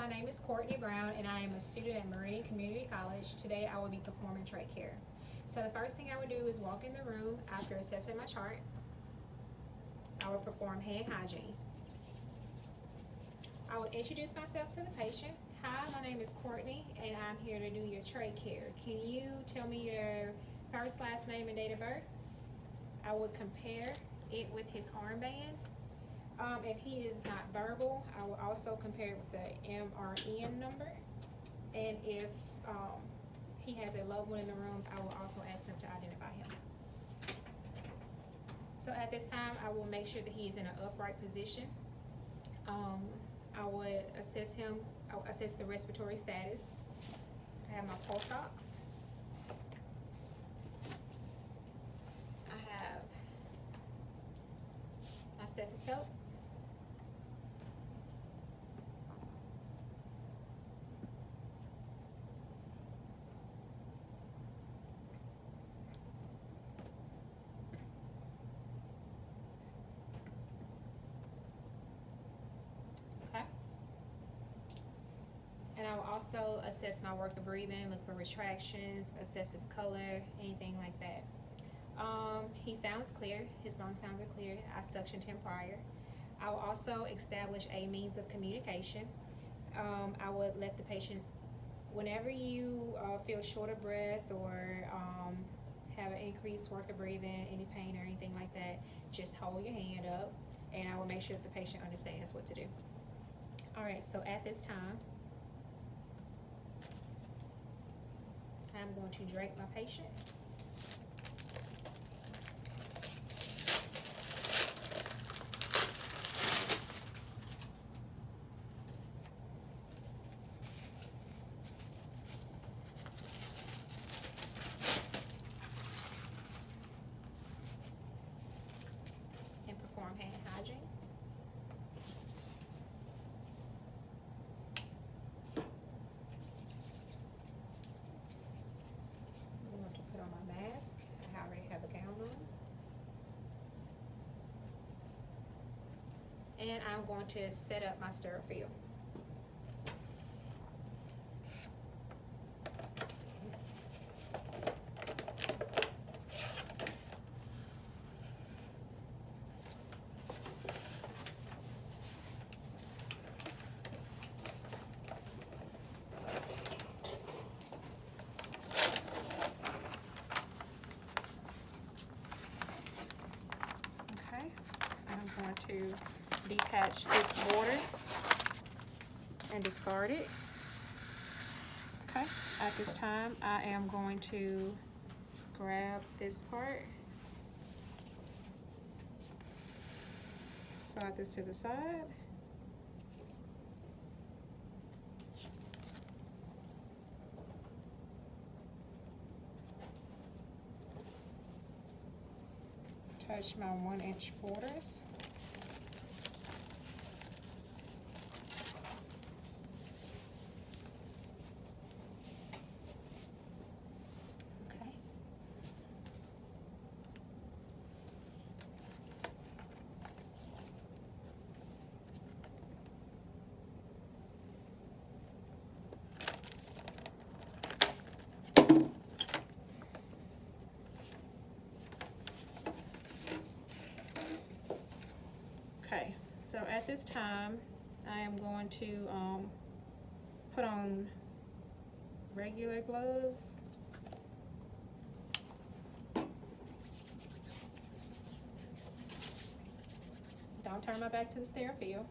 my name is Courtney Brown and I am a student at Meridian Community College. Today I will be performing trach care. So the first thing I would do is walk in the room after assessing my chart. I will perform hand hygiene. I would introduce myself to the patient. Hi, my name is Courtney and I'm here to do your trach care. Can you tell me your first, last name, and date of birth? I would compare it with his armband. If he is not verbal, I will also compare it with the MRN number. And if he has a loved one in the room, I will also ask them to identify him. So at this time, I will make sure that he is in an upright position. I would assess him, I will assess the respiratory status. I have my pulse ox. I have my stethoscope. And I will also assess my work of breathing, look for retractions, assess his color, anything like that. He sounds clear, his lung sounds are clear. I suctioned him prior. I will also establish a means of communication. I would let the patient, whenever you feel short of breath or have an increased work of breathing, any pain or anything like that, just hold your hand up and I will make sure that the patient understands what to do. All right, so at this time, I'm going to drape my patient. And perform hand hygiene. And I'm going to set up my sterile field. Okay, I'm going to detach this border and discard it. Okay, at this time I am going to grab this part, slide this to the side, touch my 1-inch borders. Okay, so at this time, I am going to put on regular gloves. Don't turn my back to the sterile field.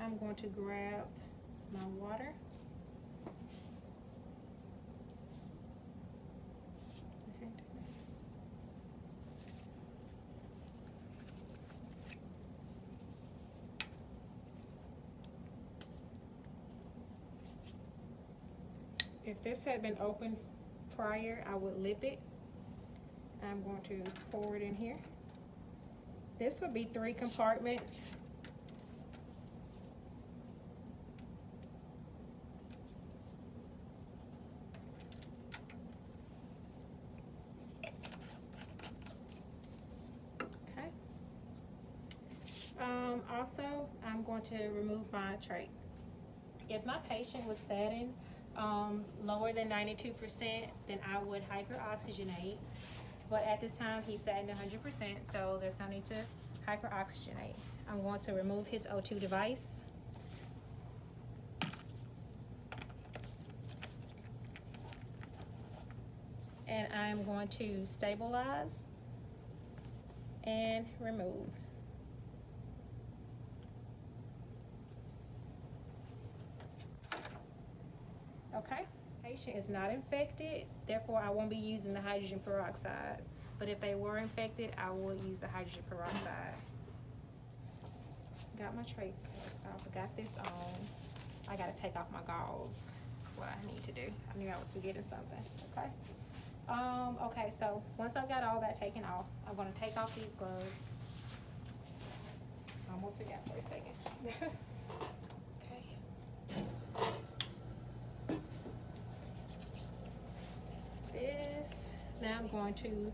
I'm going to grab my water. If this had been open prior, I would lip it. I'm going to pour it in here. This would be 3 compartments. Also, I'm going to remove my trach. If my patient was satting lower than 92%, then I would hyperoxygenate. But at this time, he's satting 100%, so there's no need to hyperoxygenate. I'm going to remove his O2 device. And I'm going to stabilize and remove. Okay, patient is not infected, therefore I won't be using the hydrogen peroxide. But if they were infected, I would use the hydrogen peroxide. Got my trach mask off. I got this on. I gotta take off my gauze. That's what I need to do. I knew I was forgetting something. Okay. Okay, so once I've got all that taken off, I'm gonna take off these gloves. I almost forgot for a second. Now I'm going to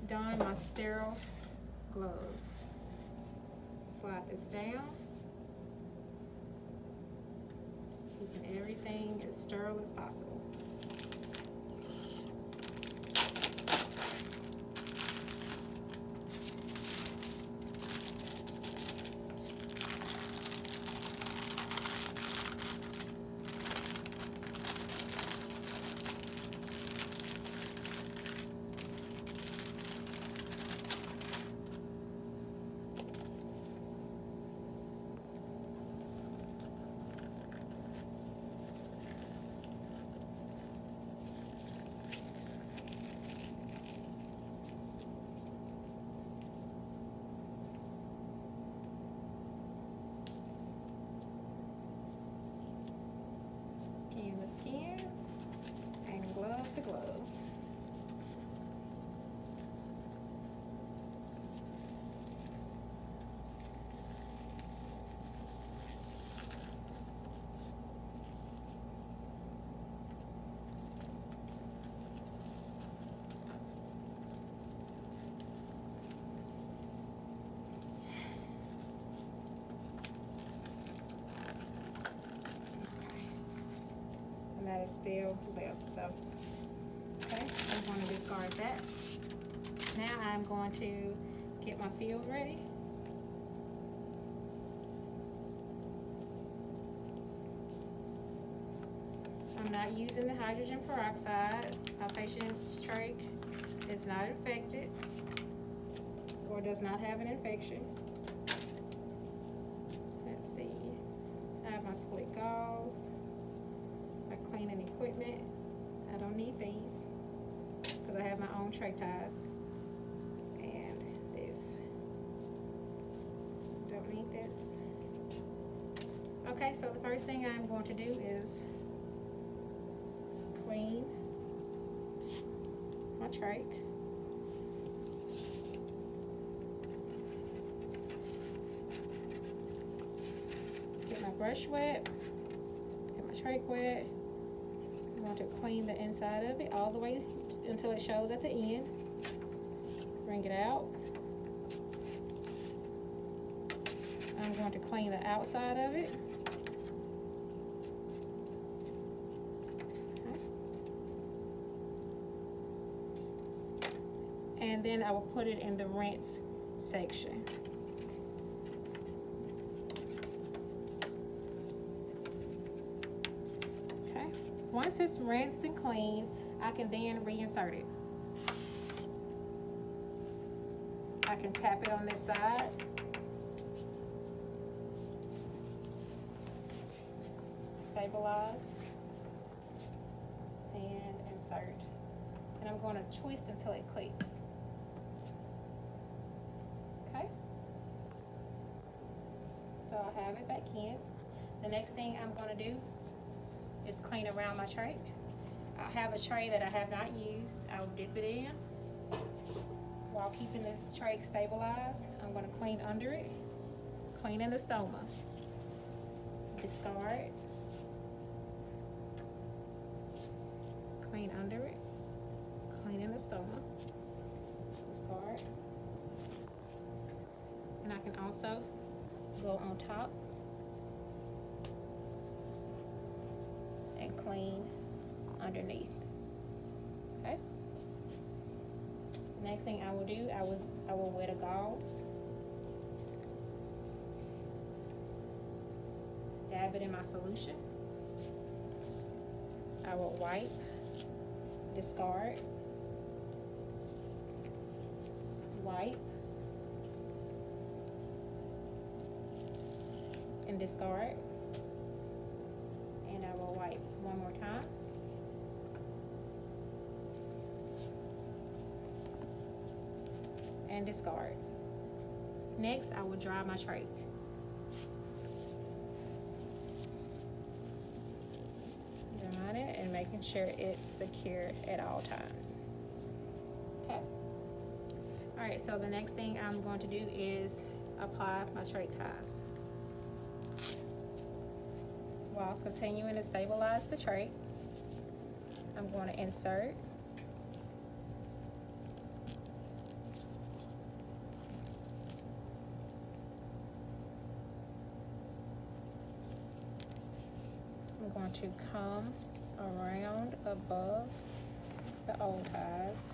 don my sterile gloves. Slide this down, keeping everything as sterile as possible. Skin and glove to glove. That is still left, so okay, I'm going to discard that. Now I'm going to get my field ready. I'm not using the hydrogen peroxide. My patient's trach is not infected or does not have an infection. Let's see, I have my split gauze. Cleaning equipment. I don't need these because I have my own trach ties. And this. Don't need this. Okay, so the first thing I'm going to do is clean my trach. Get my brush wet. Get my trach wet. I want to clean the inside of it all the way until it shows at the end. Bring it out. I'm going to clean the outside of it. Okay. And then I will put it in the rinse section. Once it's rinsed and clean, I can then reinsert it. I can tap it on this side. Stabilize. And insert. And I'm going to twist until it clicks. Okay? So I have it back in. The next thing I'm going to do is clean around my trach. I have a tray that I have not used. I'll dip it in while keeping the trach stabilized. I'm going to clean under it, clean in the stoma, discard, clean under it, clean in the stoma, discard, and I can also go on top and clean underneath. Okay. Next thing I will do, I will wet a gauze. Dab it in my solution. I will wipe, discard, wipe, and discard. And I will wipe one more time. And discard. Next, I will dry my trach. Drying it and making sure it's secure at all times. Okay. All right, so the next thing I'm going to do is apply my trach ties. While continuing to stabilize the trach, I'm going to insert I'm going to come around above the old ties.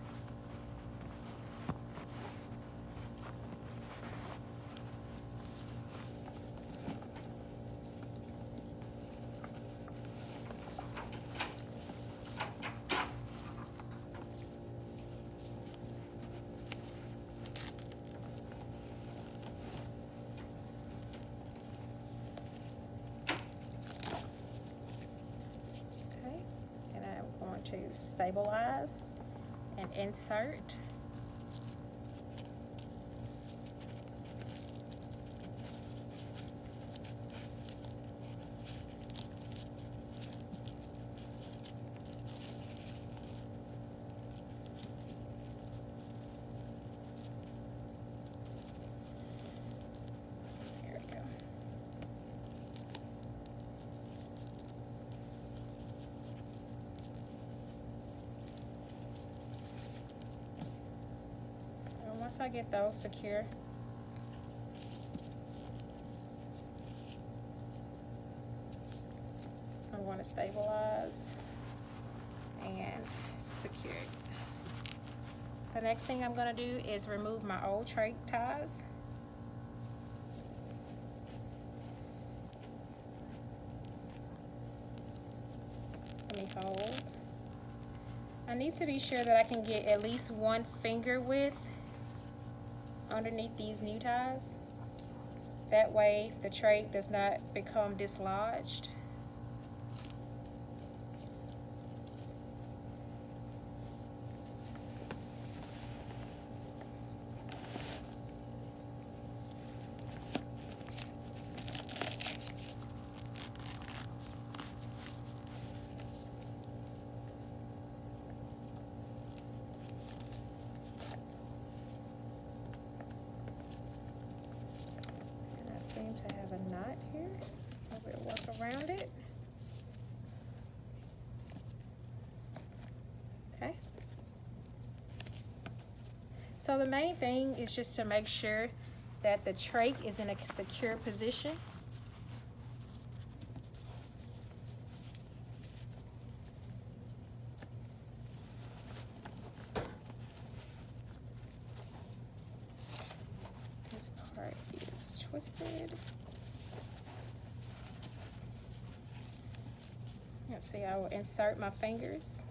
To stabilize and insert. There we go. Once I get those secure, I'm going to stabilize and secure it. The next thing I'm going to do is remove my old trach ties. Let me hold. I need to be sure that I can get at least one finger width underneath these new ties. That way the trach does not become dislodged. To have a knot here. I will work around it. Okay. So the main thing is just to make sure that the trach is in a secure position. This part is twisted. Let's see, I will insert my fingers.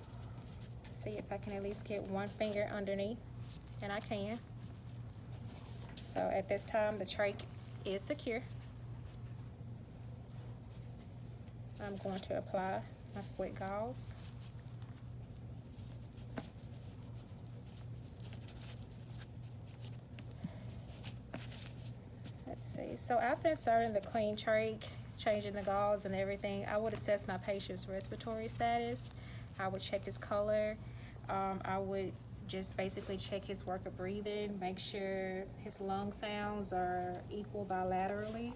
See if I can at least get one finger underneath, and I can. So at this time, the trach is secure. I'm going to apply my split gauze. Let's see, so after inserting the clean trach, changing the gauze and everything, I would assess my patient's respiratory status. I would check his color. I would just basically check his work of breathing, make sure his lung sounds are equal bilaterally,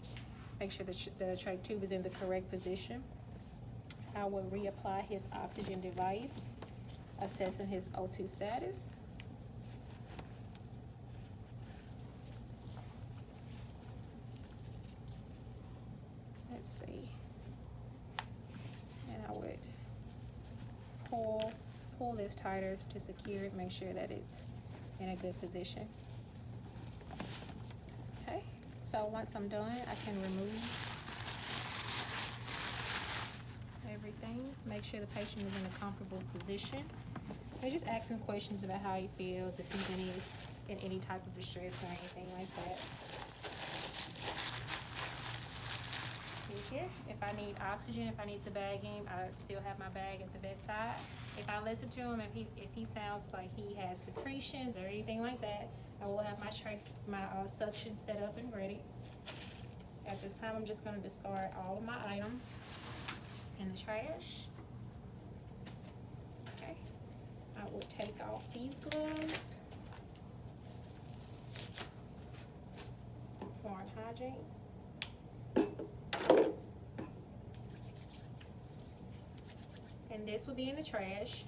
make sure the trach tube is in the correct position. I would reapply his oxygen device, assessing his O2 status. Let's see. And I would pull this tighter to secure it, make sure that it's in a good position. Okay, so once I'm done, I can remove everything. Make sure the patient is in a comfortable position. I just ask him questions about how he feels, if he's in any type of distress or anything like that. Here, if I need oxygen, if I need to bag him, I still have my bag at the bedside. If I listen to him, if he sounds like he has secretions or anything like that, I will have my suction set up and ready. At this time, I'm just going to discard all of my items in the trash. Okay, I will take off these gloves. Foreign hygiene. And this will be in the trash.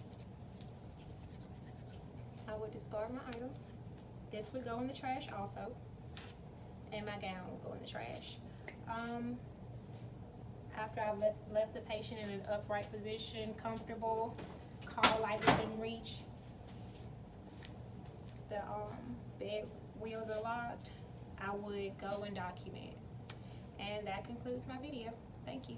I would discard my items. This would go in the trash also. And my gown will go in the trash. After I've left the patient in an upright position, comfortable, call light within reach, the bed wheels are locked, I would go and document. And that concludes my video. Thank you.